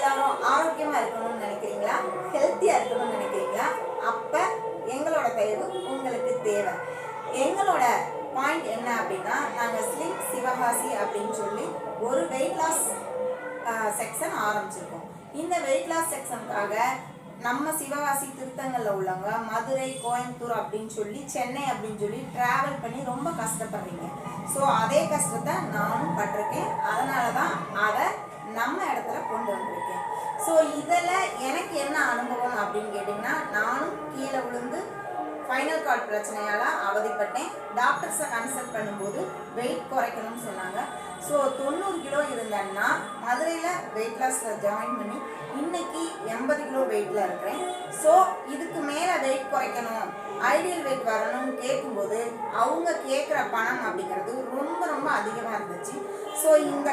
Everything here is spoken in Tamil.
எல்லாரும் ஆரோக்கியமாக இருக்கணும்னு நினைக்கிறீங்களா? ஹெல்த்தியாக இருக்கணும்னு நினைக்கிறீங்களா? அப்போ எங்களோட தயவு உங்களுக்கு தேவை. எங்களோட பாயிண்ட் என்ன அப்படின்னா, நாங்கள் ஸ்லிம் சிவகாசி அப்படின்னு சொல்லி ஒரு வெயிட் லாஸ் செக்ஷன் ஆரம்பிச்சிருக்கோம். இந்த வெயிட் லாஸ் செக்ஷனுக்காக நம்ம சிவகாசி திருத்தங்கல்ல உள்ளவங்க மதுரை, கோயம்புத்தூர் அப்படின்னு சொல்லி, சென்னை அப்படின்னு சொல்லி ட்ராவல் பண்ணி ரொம்ப கஷ்டப்படுறீங்க. ஸோ அதே கஷ்டத்தை நானும் பட்டிருக்கேன். அதனால தான் அதை நம்ம இடத்துல கொண்டு வந்திருக்கேன். ஸோ இதில் எனக்கு என்ன அனுபவம் அப்படின்னு கேட்டிங்கன்னா, நானும் கீழே விழுந்து ஃபைனல் கார்ட் பிரச்சனையால் அவதிப்பட்டேன். டாக்டர்ஸை கன்சல்ட் பண்ணும்போது வெயிட் குறைக்கணும்னு சொன்னாங்க. ஸோ 90 கிலோ இருந்தேன்னா மதுரையில் வெயிட் லாஸில் ஜாயின் பண்ணி இன்னைக்கு 80 கிலோ வெயிட்டில் இருக்கிறேன். ஸோ இதுக்கு மேலே வெயிட் குறைக்கணும், ஐடியல் வெயிட் வரணும்னு கேட்கும்போது அவங்க கேட்குற பணம் அப்படிங்கிறது ரொம்ப ரொம்ப அதிகமாக இருந்துச்சு. ஸோ இந்த